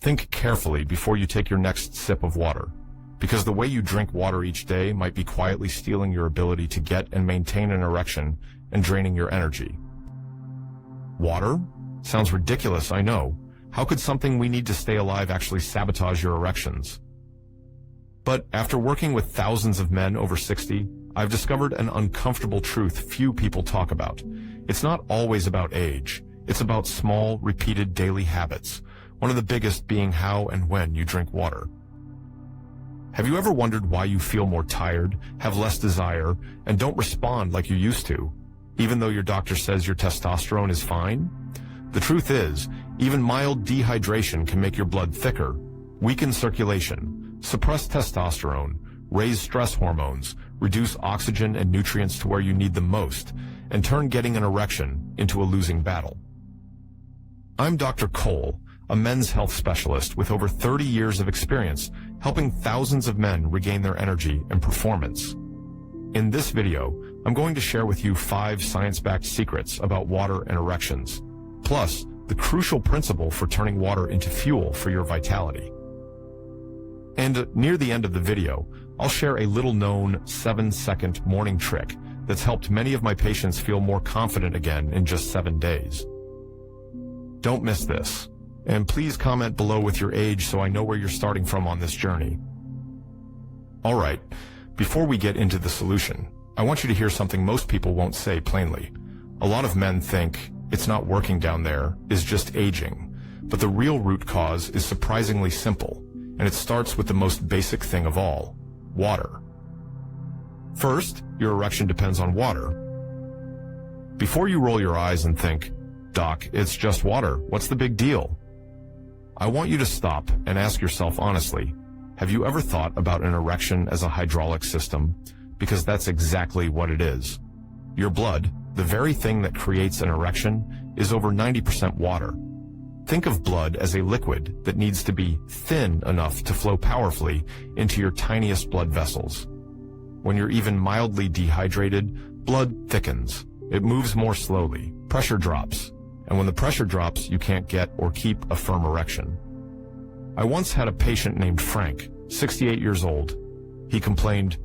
Think carefully before you take your next sip of water, because the way you drink water each day might be quietly stealing your ability to get and maintain an erection and draining your energy. Water? Sounds ridiculous, I know. How could something we need to stay alive actually sabotage your erections? But after working with thousands of men over 60, I've discovered an uncomfortable truth few people talk about. It's not always about age. It's about small, repeated daily habits, one of the biggest being how and when you drink water. Have you ever wondered why you feel more tired, have less desire, and don't respond like you used to, even though your doctor says your testosterone is fine? The truth is, even mild dehydration can make your blood thicker, weaken circulation, suppress testosterone, raise stress hormones, reduce oxygen and nutrients to where you need them most, and turn getting an erection into a losing battle. I'm Dr. Cole, a men's health specialist with over 30 years of experience helping thousands of men regain their energy and performance. In this video, I'm going to share with you 5 science-backed secrets about water and erections, plus the crucial principle for turning water into fuel for your vitality. And near the end of the video, I'll share a little-known 7-second morning trick that's helped many of my patients feel more confident again in just 7 days. Don't miss this. And please comment below with your age so I know where you're starting from on this journey. Alright, before we get into the solution, I want you to hear something most people won't say plainly. A lot of men think it's not working down there is just aging, but the real root cause is surprisingly simple, and it starts with the most basic thing of all, water. First, your erection depends on water. Before you roll your eyes and think, "Doc, it's just water, what's the big deal?" I want you to stop and ask yourself honestly, have you ever thought about an erection as a hydraulic system? Because that's exactly what it is. Your blood, the very thing that creates an erection, is over 90% water. Think of blood as a liquid that needs to be thin enough to flow powerfully into your tiniest blood vessels. When you're even mildly dehydrated, blood thickens. It moves more slowly, pressure drops, and when the pressure drops, you can't get or keep a firm erection. I once had a patient named Frank, 68 years old. He complained,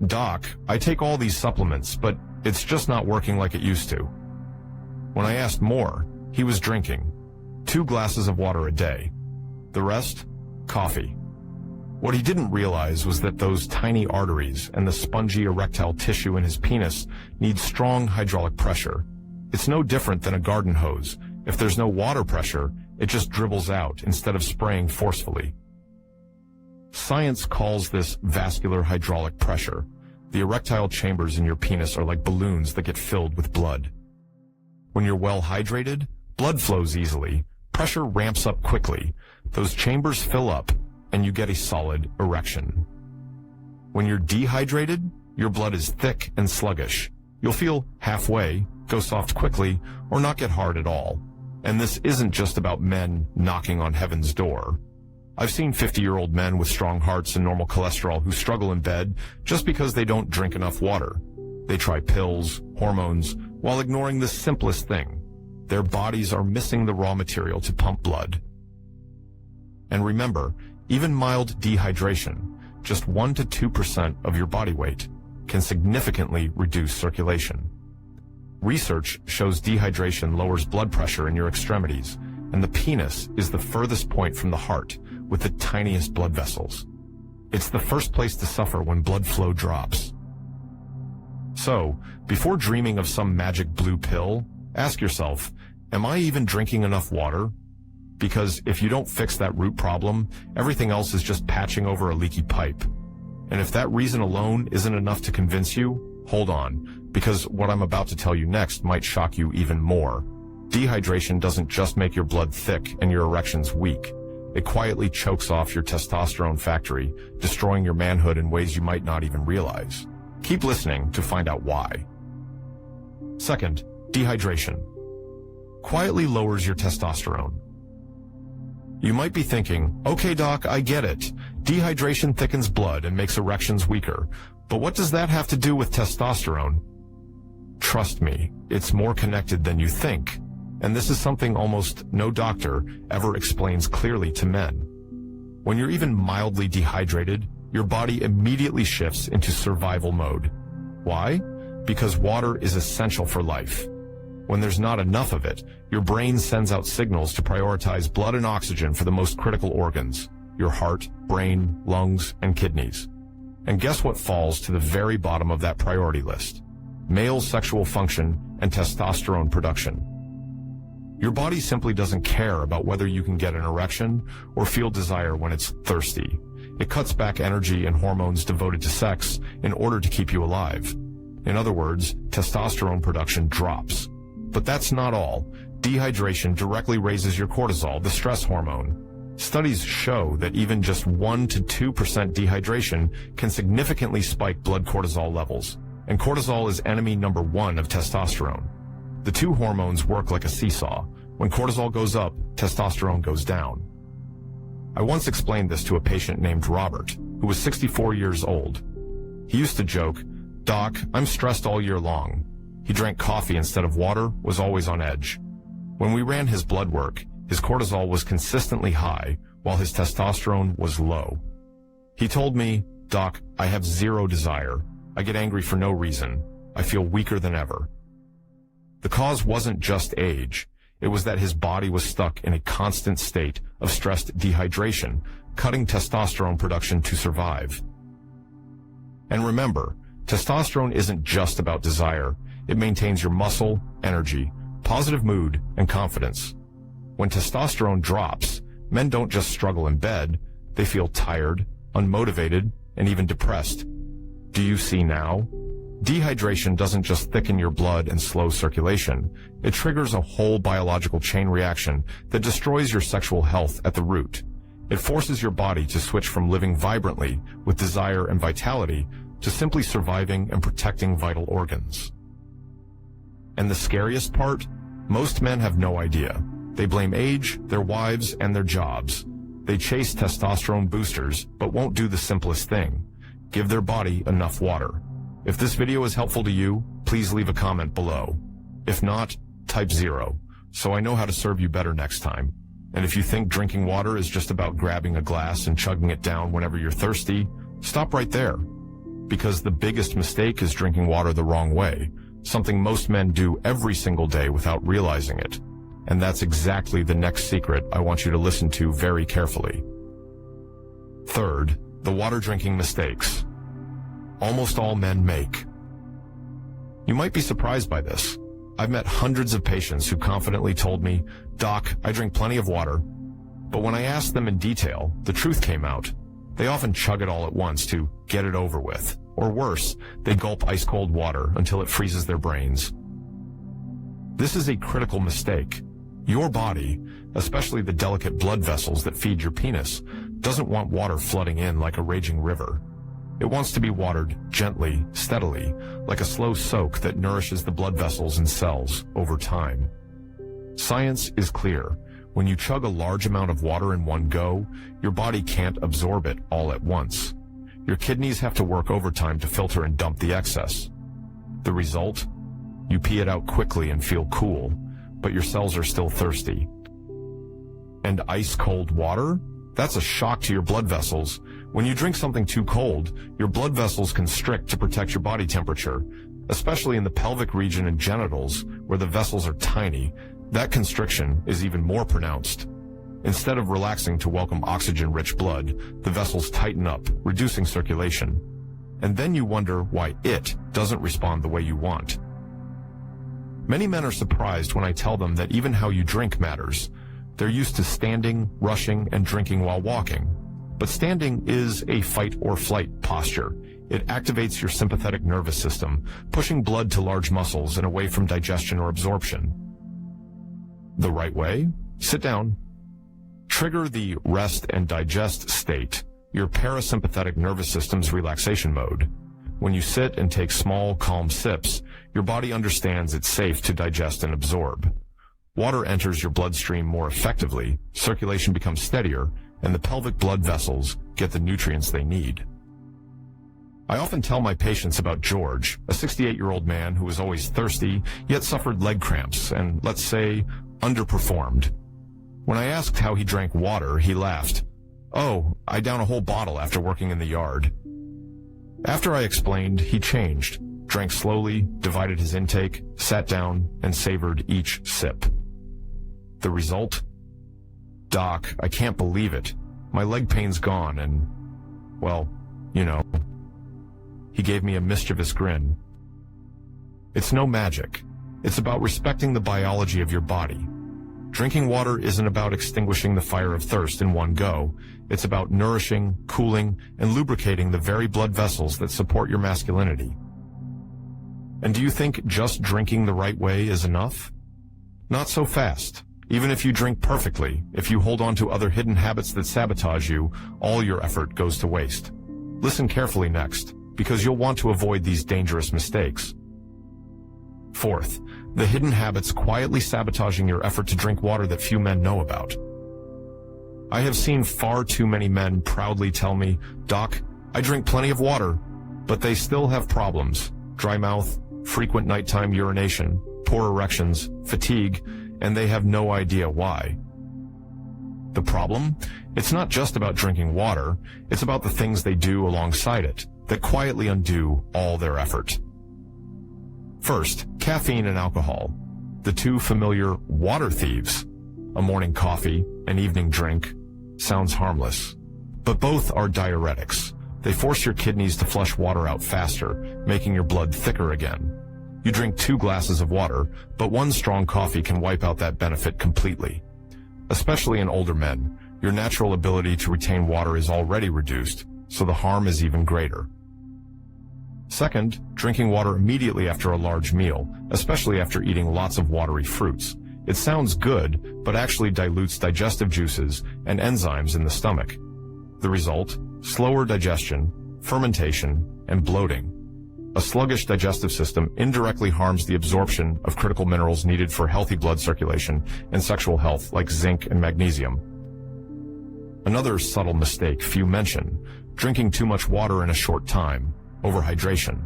"Doc, I take all these supplements, but it's just not working like it used to." When I asked more, he was drinking 2 glasses of water a day. The rest, coffee. What he didn't realize was that those tiny arteries and the spongy erectile tissue in his penis need strong hydraulic pressure. It's no different than a garden hose. If there's no water pressure, it just dribbles out instead of spraying forcefully. Science calls this vascular hydraulic pressure. The erectile chambers in your penis are like balloons that get filled with blood. When you're well hydrated, blood flows easily, pressure ramps up quickly, those chambers fill up, and you get a solid erection. When you're dehydrated, your blood is thick and sluggish. You'll feel halfway, go soft quickly, or not get hard at all. And this isn't just about men knocking on heaven's door. I've seen 50-year-old men with strong hearts and normal cholesterol who struggle in bed just because they don't drink enough water. They try pills, hormones, while ignoring the simplest thing. Their bodies are missing the raw material to pump blood. And remember, even mild dehydration, just 1 to 2% of your body weight, can significantly reduce circulation. Research shows dehydration lowers blood pressure in your extremities, and the penis is the furthest point from the heart with the tiniest blood vessels. It's the first place to suffer when blood flow drops. So, before dreaming of some magic blue pill, ask yourself, am I even drinking enough water? Because if you don't fix that root problem, everything else is just patching over a leaky pipe. And if that reason alone isn't enough to convince you, hold on, because what I'm about to tell you next might shock you even more. Dehydration doesn't just make your blood thick and your erections weak. It quietly chokes off your testosterone factory, destroying your manhood in ways you might not even realize. Keep listening to find out why. Second, dehydration quietly lowers your testosterone. You might be thinking, okay doc, I get it. Dehydration thickens blood and makes erections weaker. But what does that have to do with testosterone? Trust me, it's more connected than you think. And this is something almost no doctor ever explains clearly to men. When you're even mildly dehydrated, your body immediately shifts into survival mode. Why? Because water is essential for life. When there's not enough of it, your brain sends out signals to prioritize blood and oxygen for the most critical organs: your heart, brain, lungs, and kidneys. And guess what falls to the very bottom of that priority list? Male sexual function and testosterone production. Your body simply doesn't care about whether you can get an erection or feel desire when it's thirsty. It cuts back energy and hormones devoted to sex in order to keep you alive. In other words, testosterone production drops. But that's not all. Dehydration directly raises your cortisol, the stress hormone. Studies show that even just 1 to 2% dehydration can significantly spike blood cortisol levels. And cortisol is enemy number 1 of testosterone. The two hormones work like a seesaw. When cortisol goes up, testosterone goes down. I once explained this to a patient named Robert, who was 64 years old. He used to joke, "Doc, I'm stressed all year long." He drank coffee instead of water, was always on edge. When we ran his blood work, his cortisol was consistently high, while his testosterone was low. He told me, "Doc, I have zero desire. I get angry for no reason. I feel weaker than ever." The cause wasn't just age. It was that his body was stuck in a constant state of stressed dehydration, cutting testosterone production to survive. And remember, testosterone isn't just about desire. It maintains your muscle, energy, positive mood, and confidence. When testosterone drops, men don't just struggle in bed, they feel tired, unmotivated, and even depressed. Do you see now? Dehydration doesn't just thicken your blood and slow circulation. It triggers a whole biological chain reaction that destroys your sexual health at the root. It forces your body to switch from living vibrantly with desire and vitality to simply surviving and protecting vital organs. And the scariest part? Most men have no idea. They blame age, their wives, and their jobs. They chase testosterone boosters, but won't do the simplest thing: give their body enough water. If this video is helpful to you, please leave a comment below. If not, type 0, so I know how to serve you better next time. And if you think drinking water is just about grabbing a glass and chugging it down whenever you're thirsty, stop right there. Because the biggest mistake is drinking water the wrong way, something most men do every single day without realizing it. And that's exactly the next secret I want you to listen to very carefully. Third, the water drinking mistakes almost all men make. You might be surprised by this. I've met hundreds of patients who confidently told me, "Doc, I drink plenty of water." But when I asked them in detail, the truth came out. They often chug it all at once to get it over with. Or worse, they gulp ice-cold water until it freezes their brains. This is a critical mistake. Your body, especially the delicate blood vessels that feed your penis, doesn't want water flooding in like a raging river. It wants to be watered gently, steadily, like a slow soak that nourishes the blood vessels and cells over time. Science is clear. When you chug a large amount of water in one go, your body can't absorb it all at once. Your kidneys have to work overtime to filter and dump the excess. The result? You pee it out quickly and feel cool, but your cells are still thirsty. And ice-cold water? That's a shock to your blood vessels. When you drink something too cold, your blood vessels constrict to protect your body temperature, especially in the pelvic region and genitals, where the vessels are tiny. That constriction is even more pronounced. Instead of relaxing to welcome oxygen-rich blood, the vessels tighten up, reducing circulation. And then you wonder why it doesn't respond the way you want. Many men are surprised when I tell them that even how you drink matters. They're used to standing, rushing, and drinking while walking. But standing is a fight-or-flight posture. It activates your sympathetic nervous system, pushing blood to large muscles and away from digestion or absorption. The right way? Sit down. Trigger the rest and digest state, your parasympathetic nervous system's relaxation mode. When you sit and take small, calm sips, your body understands it's safe to digest and absorb. Water enters your bloodstream more effectively, circulation becomes steadier, and the pelvic blood vessels get the nutrients they need. I often tell my patients about George, a 68-year-old man who was always thirsty, yet suffered leg cramps and, let's say, underperformed. When I asked how he drank water, he laughed. "Oh, I down a whole bottle after working in the yard." After I explained, he changed, drank slowly, divided his intake, sat down, and savored each sip. The result? "Doc, I can't believe it. My leg pain's gone and, well, you know." He gave me a mischievous grin. It's no magic. It's about respecting the biology of your body. Drinking water isn't about extinguishing the fire of thirst in one go. It's about nourishing, cooling, and lubricating the very blood vessels that support your masculinity. And do you think just drinking the right way is enough? Not so fast. Even if you drink perfectly, if you hold on to other hidden habits that sabotage you, all your effort goes to waste. Listen carefully next, because you'll want to avoid these dangerous mistakes. Fourth, the hidden habits quietly sabotaging your effort to drink water that few men know about. I have seen far too many men proudly tell me, "Doc, I drink plenty of water," but they still have problems: dry mouth, frequent nighttime urination, poor erections, fatigue, and they have no idea why. The problem? It's not just about drinking water, it's about the things they do alongside it that quietly undo all their effort. First, caffeine and alcohol, the two familiar water thieves. A morning coffee, an evening drink, sounds harmless. But both are diuretics. They force your kidneys to flush water out faster, making your blood thicker again. You drink 2 glasses of water, but one strong coffee can wipe out that benefit completely. Especially in older men, your natural ability to retain water is already reduced, so the harm is even greater. Second, drinking water immediately after a large meal, especially after eating lots of watery fruits. It sounds good, but actually dilutes digestive juices and enzymes in the stomach. The result? Slower digestion, fermentation, and bloating. A sluggish digestive system indirectly harms the absorption of critical minerals needed for healthy blood circulation and sexual health, like zinc and magnesium. Another subtle mistake few mention: drinking too much water in a short time, overhydration.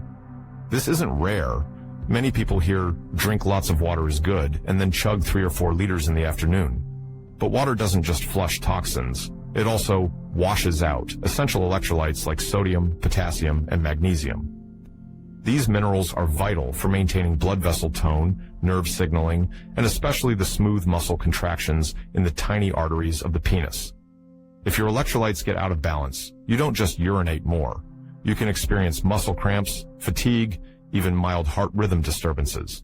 This isn't rare. Many people hear drink lots of water is good and then chug 3 or 4 liters in the afternoon. But water doesn't just flush toxins. It also washes out essential electrolytes like sodium, potassium, and magnesium. These minerals are vital for maintaining blood vessel tone, nerve signaling, and especially the smooth muscle contractions in the tiny arteries of the penis. If your electrolytes get out of balance, you don't just urinate more. You can experience muscle cramps, fatigue, even mild heart rhythm disturbances.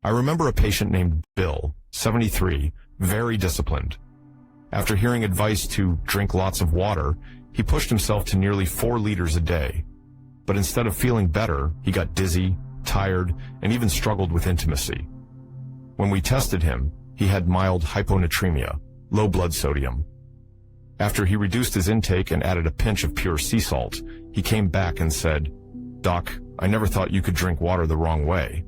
I remember a patient named Bill, 73, very disciplined. After hearing advice to drink lots of water, he pushed himself to nearly 4 liters a day. But instead of feeling better, he got dizzy, tired, and even struggled with intimacy. When we tested him, he had mild hyponatremia, low blood sodium. After he reduced his intake and added a pinch of pure sea salt, he came back and said, "Doc, I never thought you could drink water the wrong way."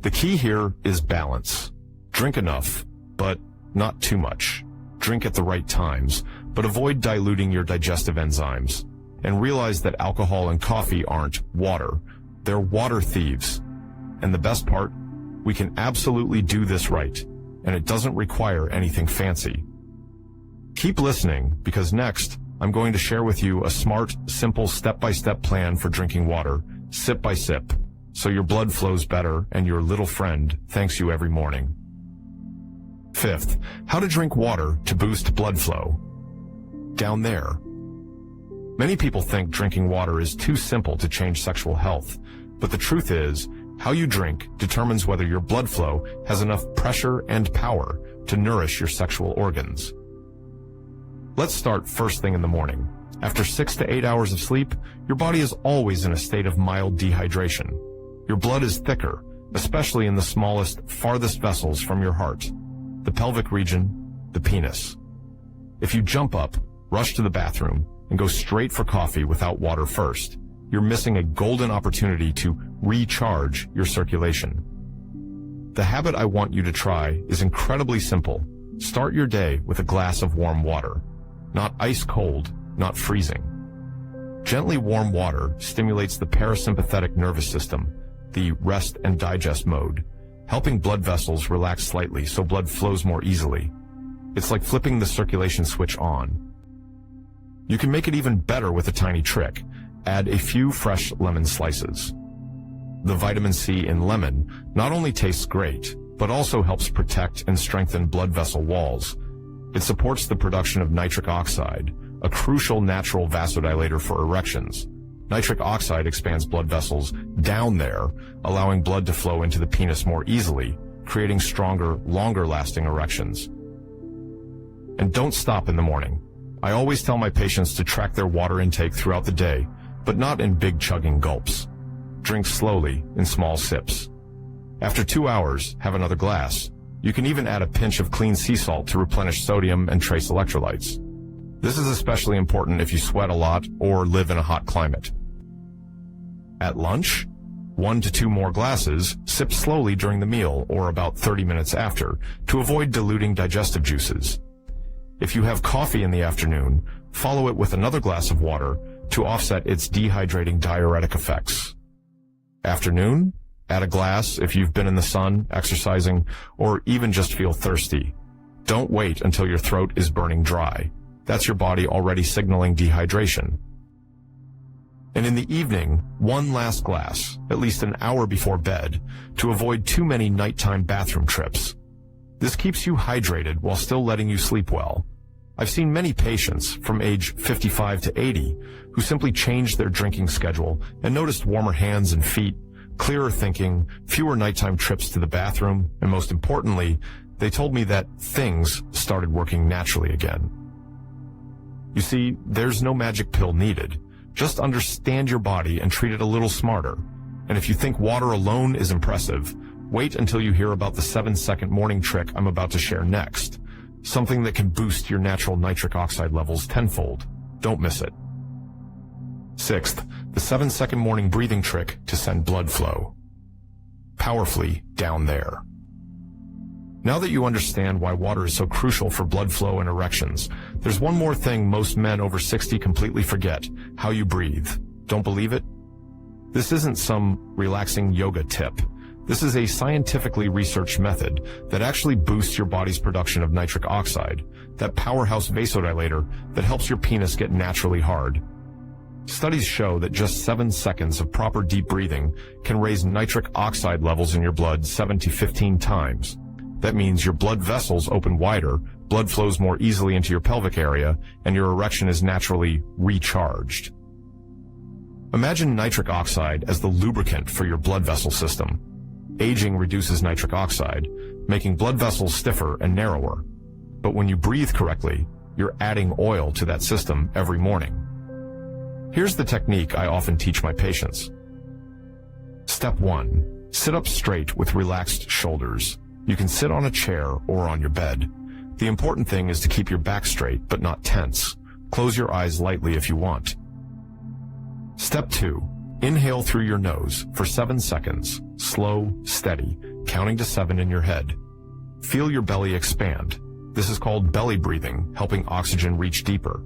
The key here is balance. Drink enough, but not too much. Drink at the right times, but avoid diluting your digestive enzymes. And realize that alcohol and coffee aren't water. They're water thieves. And the best part, we can absolutely do this right, and it doesn't require anything fancy. Keep listening, because next, I'm going to share with you a smart, simple step-by-step plan for drinking water, sip by sip, so your blood flows better and your little friend thanks you every morning. Fifth, how to drink water to boost blood flow. Down there. Many people think drinking water is too simple to change sexual health, but the truth is, how you drink determines whether your blood flow has enough pressure and power to nourish your sexual organs. Let's start first thing in the morning. After 6 to 8 hours of sleep, your body is always in a state of mild dehydration. Your blood is thicker, especially in the smallest, farthest vessels from your heart, the pelvic region, the penis. If you jump up, rush to the bathroom, and go straight for coffee without water first, you're missing a golden opportunity to recharge your circulation. The habit I want you to try is incredibly simple. Start your day with a glass of warm water. Not ice cold, not freezing. Gently warm water stimulates the parasympathetic nervous system, the rest and digest mode, helping blood vessels relax slightly so blood flows more easily. It's like flipping the circulation switch on. You can make it even better with a tiny trick. Add a few fresh lemon slices. The vitamin C in lemon not only tastes great, but also helps protect and strengthen blood vessel walls. It supports the production of nitric oxide, a crucial natural vasodilator for erections. Nitric oxide expands blood vessels down there, allowing blood to flow into the penis more easily, creating stronger, longer-lasting erections. And don't stop in the morning. I always tell my patients to track their water intake throughout the day, but not in big chugging gulps. Drink slowly in small sips. After 2 hours, have another glass. You can even add a pinch of clean sea salt to replenish sodium and trace electrolytes. This is especially important if you sweat a lot or live in a hot climate. At lunch, 1 to 2 more glasses, sip slowly during the meal or about 30 minutes after to avoid diluting digestive juices. If you have coffee in the afternoon, follow it with another glass of water to offset its dehydrating diuretic effects. Afternoon, add a glass if you've been in the sun, exercising, or even just feel thirsty. Don't wait until your throat is burning dry. That's your body already signaling dehydration. And in the evening, 1 last glass, at least an hour before bed, to avoid too many nighttime bathroom trips. This keeps you hydrated while still letting you sleep well. I've seen many patients from age 55 to 80 who simply changed their drinking schedule and noticed warmer hands and feet, clearer thinking, fewer nighttime trips to the bathroom, and most importantly, they told me that things started working naturally again. You see, there's no magic pill needed. Just understand your body and treat it a little smarter. And if you think water alone is impressive, wait until you hear about the 7-second morning trick I'm about to share next. Something that can boost your natural nitric oxide levels tenfold. Don't miss it. 6th, the 7-second morning breathing trick to send blood flow powerfully down there. Now that you understand why water is so crucial for blood flow and erections, there's one more thing most men over 60 completely forget: how you breathe. Don't believe it? This isn't some relaxing yoga tip. This is a scientifically researched method that actually boosts your body's production of nitric oxide, that powerhouse vasodilator that helps your penis get naturally hard. Studies show that just 7 seconds of proper deep breathing can raise nitric oxide levels in your blood 7 to 15 times. That means your blood vessels open wider, blood flows more easily into your pelvic area, and your erection is naturally recharged. Imagine nitric oxide as the lubricant for your blood vessel system. Aging reduces nitric oxide, making blood vessels stiffer and narrower. But when you breathe correctly, you're adding oil to that system every morning. Here's the technique I often teach my patients. Step 1. Sit up straight with relaxed shoulders. You can sit on a chair or on your bed. The important thing is to keep your back straight but not tense. Close your eyes lightly if you want. Step 2. Inhale through your nose for 7 seconds. Slow, steady, counting to 7 in your head. Feel your belly expand. This is called belly breathing, helping oxygen reach deeper.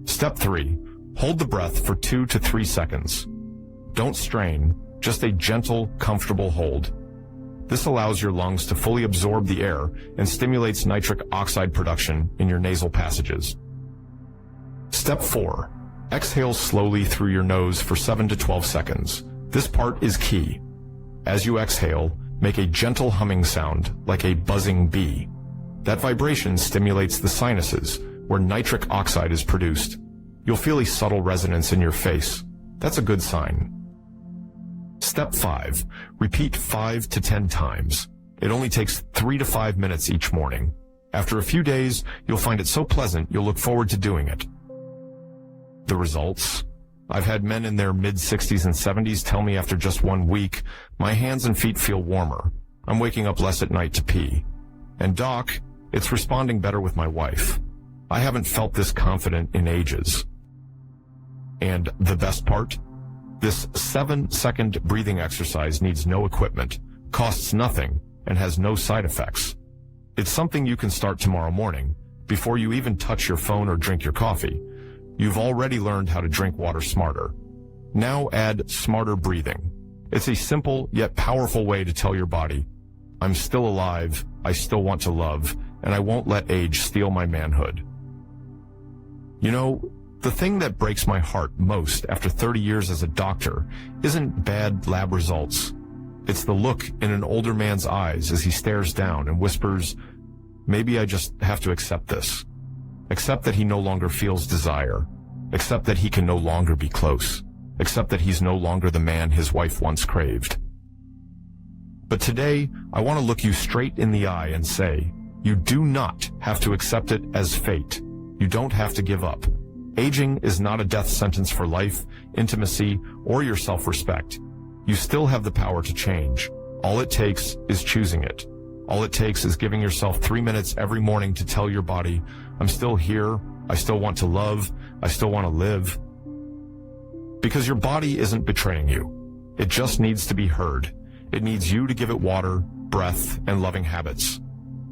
Step 3. Hold the breath for 2 to 3 seconds. Don't strain, just a gentle, comfortable hold. This allows your lungs to fully absorb the air and stimulates nitric oxide production in your nasal passages. Step 4. Exhale slowly through your nose for 7 to 12 seconds. This part is key. As you exhale, make a gentle humming sound like a buzzing bee. That vibration stimulates the sinuses, where nitric oxide is produced. You'll feel a subtle resonance in your face. That's a good sign. Step 5. Repeat 5 to 10 times. It only takes 3 to 5 minutes each morning. After a few days, you'll find it so pleasant you'll look forward to doing it. The results? I've had men in their mid-60s and 70s tell me after just 1 week, my hands and feet feel warmer. I'm waking up less at night to pee. And doc, it's responding better with my wife. I haven't felt this confident in ages. And the best part? This 7-second breathing exercise needs no equipment, costs nothing, and has no side effects. It's something you can start tomorrow morning, before you even touch your phone or drink your coffee. You've already learned how to drink water smarter. Now add smarter breathing. It's a simple yet powerful way to tell your body, I'm still alive, I still want to love, and I won't let age steal my manhood. You know, the thing that breaks my heart most after 30 years as a doctor isn't bad lab results. It's the look in an older man's eyes as he stares down and whispers, maybe I just have to accept this. Accept that he no longer feels desire. Accept that he can no longer be close. Accept that he's no longer the man his wife once craved. But today, I want to look you straight in the eye and say, you do not have to accept it as fate. You don't have to give up. Aging is not a death sentence for life, intimacy, or your self-respect. You still have the power to change. All it takes is choosing it. All it takes is giving yourself 3 minutes every morning to tell your body, I'm still here, I still want to love, I still want to live. Because your body isn't betraying you. It just needs to be heard. It needs you to give it water, breath, and loving habits.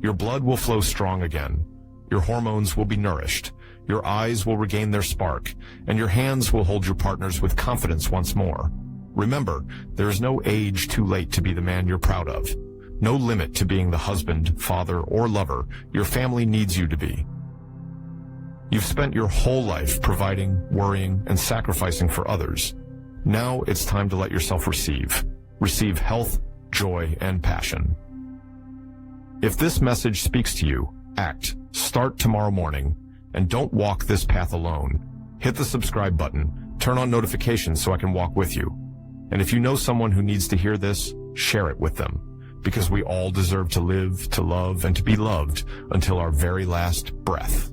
Your blood will flow strong again. Your hormones will be nourished. Your eyes will regain their spark, and your hands will hold your partners with confidence once more. Remember, there is no age too late to be the man you're proud of. No limit to being the husband, father, or lover your family needs you to be. You've spent your whole life providing, worrying, and sacrificing for others. Now it's time to let yourself receive. Receive health, joy, and passion. If this message speaks to you, act. Start tomorrow morning. And don't walk this path alone. Hit the subscribe button. Turn on notifications so I can walk with you. And if you know someone who needs to hear this, share it with them. Because we all deserve to live, to love, and to be loved until our very last breath.